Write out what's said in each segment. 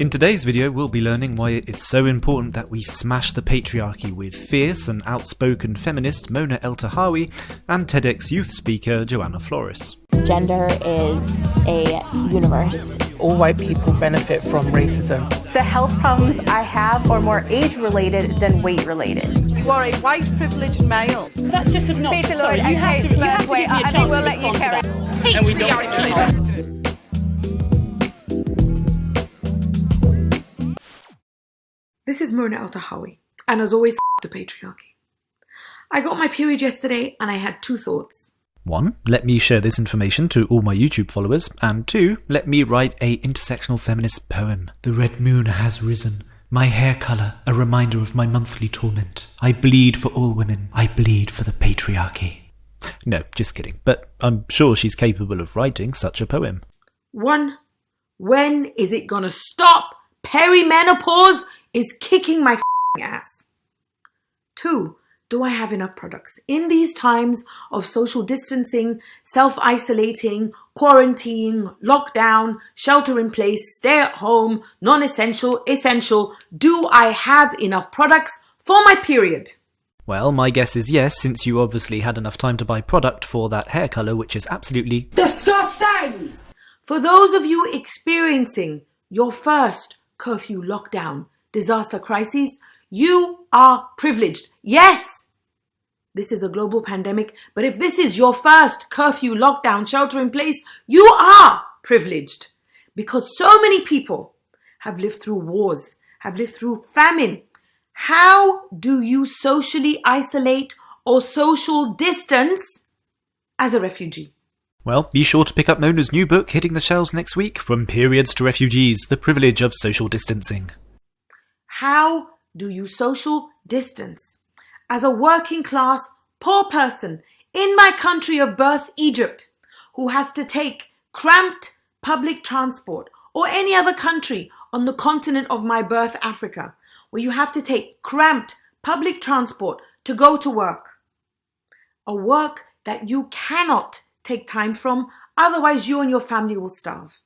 In today's video, we'll be learning why it is so important that we smash the patriarchy with fierce and outspoken feminist Mona El-Tahawy and TEDx youth speaker Joanna Flores. Gender is a universe. All white people benefit from racism. The health problems I have are more age-related than weight-related. You are a white privileged male. That's just obnoxious. Peter Sorry, Lloyd, you have to give me a chance I think we'll to let you respond to carry. that. And we don't This is Mona El-Tahawy, and as always, the patriarchy. I got my period yesterday and I had two thoughts. 1. Let me share this information to all my YouTube followers, and 2. Let me write a intersectional feminist poem. The red moon has risen. My hair colour, a reminder of my monthly torment. I bleed for all women. I bleed for the patriarchy. No, just kidding, but I'm sure she's capable of writing such a poem. 1. When is it gonna stop? Perimenopause is kicking my ass. 2. Do I have enough products? In these times of social distancing, self-isolating, quarantine, lockdown, shelter in place, stay at home, non-essential, essential, do I have enough products for my period? Well, my guess is yes, since you obviously had enough time to buy product for that hair colour, which is absolutely Disgusting! For those of you experiencing your first curfew lockdown, disaster crises, you are privileged. Yes! This is a global pandemic, but if this is your first curfew, lockdown, shelter in place, you are privileged. Because so many people have lived through wars, have lived through famine. How do you socially isolate or social distance as a refugee? Well, be sure to pick up Mona's new book hitting the shelves next week, From Periods to Refugees, The Privilege of Social Distancing. How do you social distance as a working class poor person in my country of birth, Egypt, who has to take cramped public transport, or any other country on the continent of my birth, Africa, where you have to take cramped public transport to go to work? A work that you cannot take time from, otherwise you and your family will starve.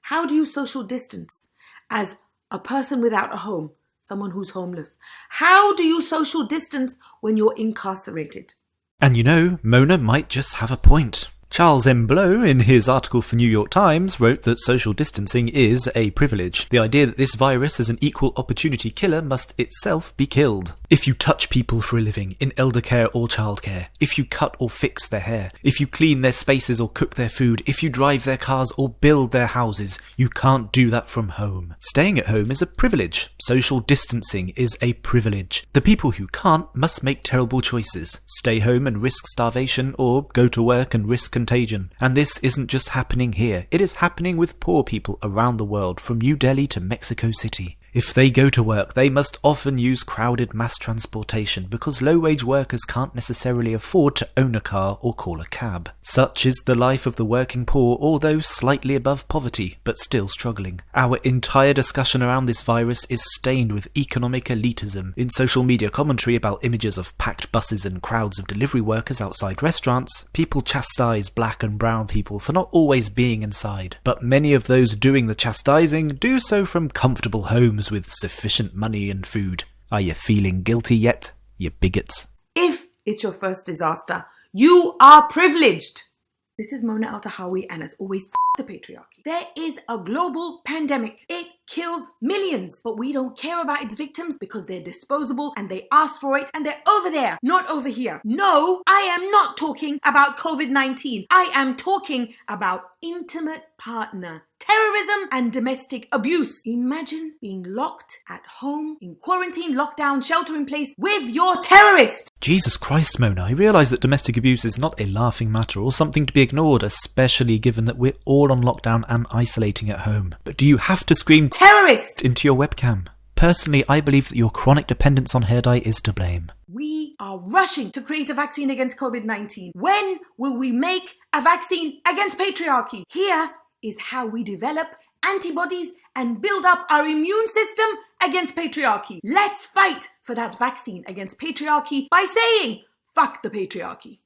How do you social distance as a person without a home, someone who's homeless? How do you social distance when you're incarcerated? And you know, Mona might just have a point. Charles M. Blow, in his article for New York Times, wrote that social distancing is a privilege. The idea that this virus is an equal opportunity killer must itself be killed. If you touch people for a living, in elder care or childcare, if you cut or fix their hair, if you clean their spaces or cook their food, if you drive their cars or build their houses, you can't do that from home. Staying at home is a privilege. Social distancing is a privilege. The people who can't must make terrible choices. Stay home and risk starvation, or go to work and risk contagion. And this isn't just happening here. It is happening with poor people around the world, from New Delhi to Mexico City. If they go to work, they must often use crowded mass transportation because low-wage workers can't necessarily afford to own a car or call a cab. Such is the life of the working poor, or those slightly above poverty, but still struggling. Our entire discussion around this virus is stained with economic elitism. In social media commentary about images of packed buses and crowds of delivery workers outside restaurants, people chastise black and brown people for not always being inside. But many of those doing the chastising do so from comfortable homes with sufficient money and food. Are you feeling guilty yet, you bigots? If it's your first disaster, you are privileged. This is Mona El-Tahawy, and as always, the patriarchy. There is a global pandemic. It kills millions, but we don't care about its victims because they're disposable and they ask for it and they're over there, not over here. No, I am not talking about COVID-19. I am talking about intimate partner terrorism and domestic abuse. Imagine being locked at home, in quarantine, lockdown, shelter in place with your terrorist. Jesus Christ, Mona, I realise that domestic abuse is not a laughing matter or something to be ignored, especially given that we're all on lockdown and isolating at home. But do you have to scream terrorist into your webcam? Personally, I believe that your chronic dependence on hair dye is to blame. We are rushing to create a vaccine against COVID-19. When will we make a vaccine against patriarchy? Here is how we develop antibodies and build up our immune system against patriarchy. Let's fight for that vaccine against patriarchy by saying, fuck the patriarchy.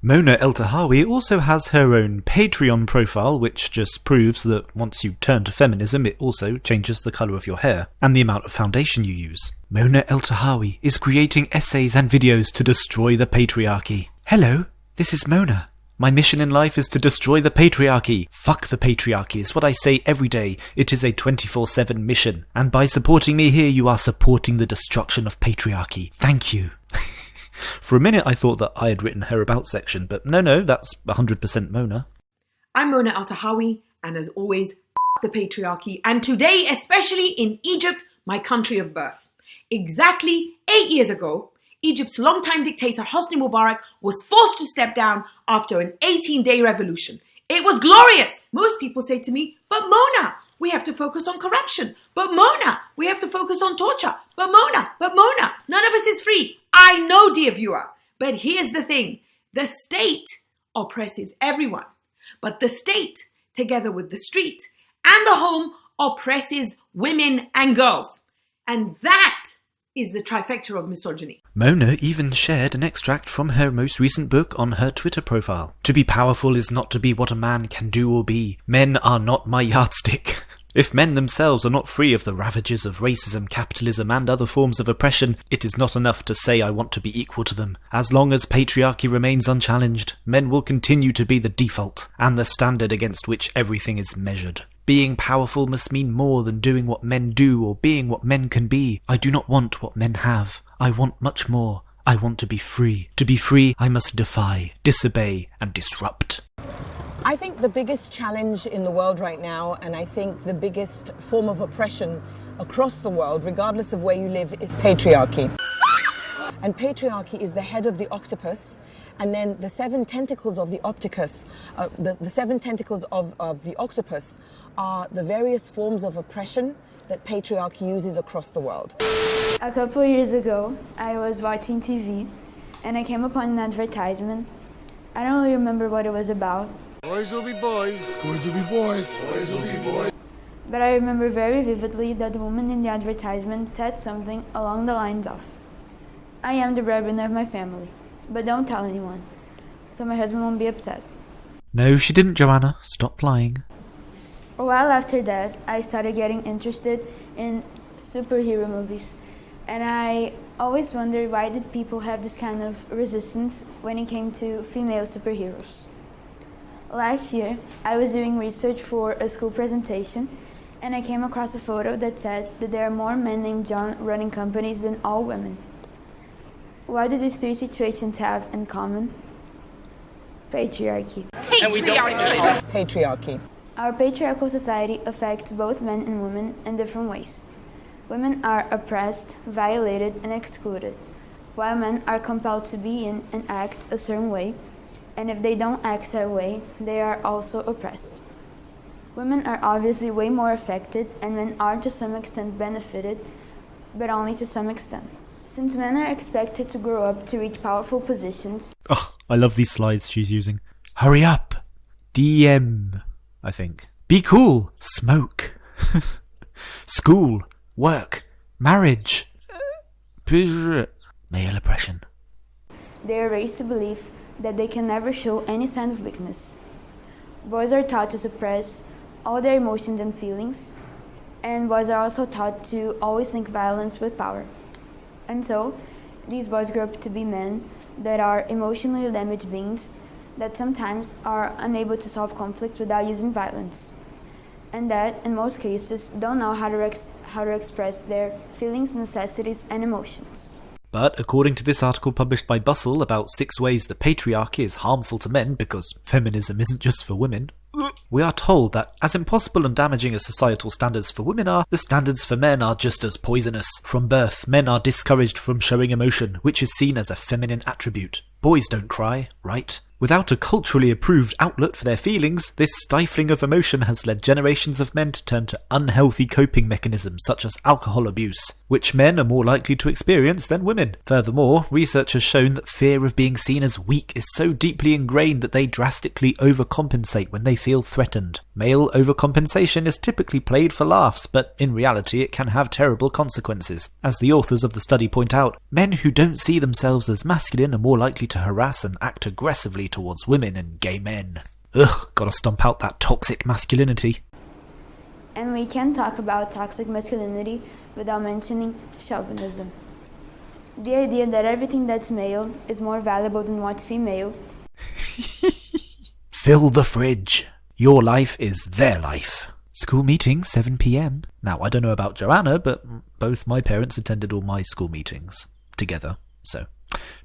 Mona El-Tahawi also has her own Patreon profile, which just proves that once you turn to feminism, it also changes the colour of your hair and the amount of foundation you use. Mona El-Tahawi is creating essays and videos to destroy the patriarchy. Hello, this is Mona. My mission in life is to destroy the patriarchy. Fuck the patriarchy is what I say every day. It is a 24/7 mission. And by supporting me here, you are supporting the destruction of patriarchy. Thank you. For a minute I thought that I had written her about section, but no, that's 100% Mona. I'm Mona El-Tahawi, and as always, the patriarchy, and today, especially in Egypt, my country of birth. Exactly 8 years ago, Egypt's longtime dictator Hosni Mubarak was forced to step down after an 18-day revolution. It was glorious! Most people say to me, but Mona, we have to focus on corruption. But Mona, we have to focus on torture. But Mona, none of us is free. I know, dear viewer, but here's the thing. The state oppresses everyone. But the state, together with the street and the home, oppresses women and girls. And that is the trifecta of misogyny. Mona even shared an extract from her most recent book on her Twitter profile. To be powerful is not to be what a man can do or be. Men are not my yardstick. If men themselves are not free of the ravages of racism, capitalism and other forms of oppression, it is not enough to say I want to be equal to them. As long as patriarchy remains unchallenged, men will continue to be the default and the standard against which everything is measured. Being powerful must mean more than doing what men do or being what men can be. I do not want what men have. I want much more. I want to be free. To be free, I must defy, disobey, and disrupt. I think the biggest challenge in the world right now, and I think the biggest form of oppression across the world, regardless of where you live, is patriarchy. And patriarchy is the head of the octopus, and then the 7 tentacles of the octopus, the 7 tentacles of the octopus are the various forms of oppression that patriarchy uses across the world. A couple of years ago, I was watching TV and I came upon an advertisement. I don't really remember what it was about. Boys will be boys. Boys will be boys. Boys will be boys. But I remember very vividly that the woman in the advertisement said something along the lines of, I am the breadwinner of my family, but don't tell anyone, so my husband won't be upset. No, she didn't, Joanna. Stop lying. A while after that, I started getting interested in superhero movies. And I always wondered, why did people have this kind of resistance when it came to female superheroes? Last year, I was doing research for a school presentation, and I came across a photo that said that there are more men named John running companies than all women. What do these 3 situations have in common? Patriarchy. Patriarchy. Our patriarchal society affects both men and women in different ways. Women are oppressed, violated, and excluded, while men are compelled to be in and act a certain way, and if they don't act that way, they are also oppressed. Women are obviously way more affected, and men are to some extent benefited, but only to some extent. Since men are expected to grow up to reach powerful positions... Oh, I love these slides she's using. Hurry up! DM, I think. Be cool! Smoke! School! Work! Marriage! Male oppression. They are raised to believe that they can never show any sign of weakness. Boys are taught to suppress all their emotions and feelings, and boys are also taught to always link violence with power. And so, these boys grow up to be men that are emotionally damaged beings that sometimes are unable to solve conflicts without using violence, and that, in most cases, don't know how to express their feelings, necessities, and emotions. But according to this article published by Bustle about 6 ways that patriarchy is harmful to men because feminism isn't just for women, we are told that as impossible and damaging as societal standards for women are, the standards for men are just as poisonous. From birth, men are discouraged from showing emotion, which is seen as a feminine attribute. Boys don't cry, right? Without a culturally approved outlet for their feelings, this stifling of emotion has led generations of men to turn to unhealthy coping mechanisms such as alcohol abuse, which men are more likely to experience than women. Furthermore, research has shown that fear of being seen as weak is so deeply ingrained that they drastically overcompensate when they feel threatened. Male overcompensation is typically played for laughs, but in reality it can have terrible consequences. As the authors of the study point out, men who don't see themselves as masculine are more likely to harass and act aggressively towards women and gay men. Ugh, gotta stomp out that toxic masculinity. And we can talk about toxic masculinity without mentioning chauvinism. The idea that everything that's male is more valuable than what's female. Fill the fridge. Your life is their life. School meeting, 7 p.m. Now, I don't know about Joanna, but both my parents attended all my school meetings together, so.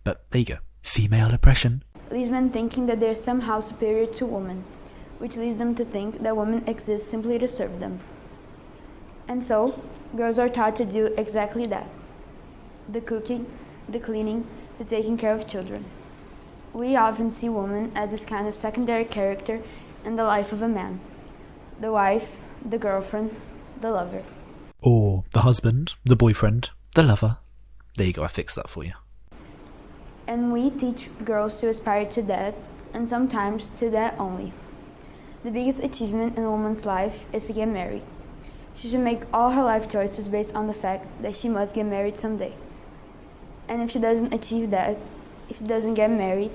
But there you go. Female oppression. Leaves men thinking that they're somehow superior to women, which leads them to think that women exist simply to serve them. And so, girls are taught to do exactly that. The cooking, the cleaning, the taking care of children. We often see women as this kind of secondary character in the life of a man. The wife, the girlfriend, the lover. Or the husband, the boyfriend, the lover. There you go, I fixed that for you. And we teach girls to aspire to that, and sometimes to that only. The biggest achievement in a woman's life is to get married. She should make all her life choices based on the fact that she must get married someday. And if she doesn't achieve that, if she doesn't get married,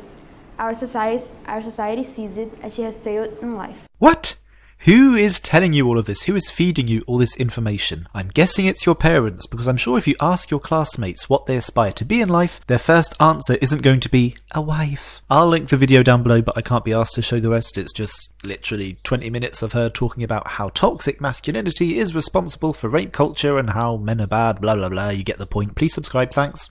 our society sees it as she has failed in life. What? Who is telling you all of this? Who is feeding you all this information? I'm guessing it's your parents, because I'm sure if you ask your classmates what they aspire to be in life, their first answer isn't going to be a wife. I'll link the video down below, but I can't be asked to show the rest. It's just literally 20 minutes of her talking about how toxic masculinity is responsible for rape culture and how men are bad, blah blah blah. You get the point. Please subscribe, thanks.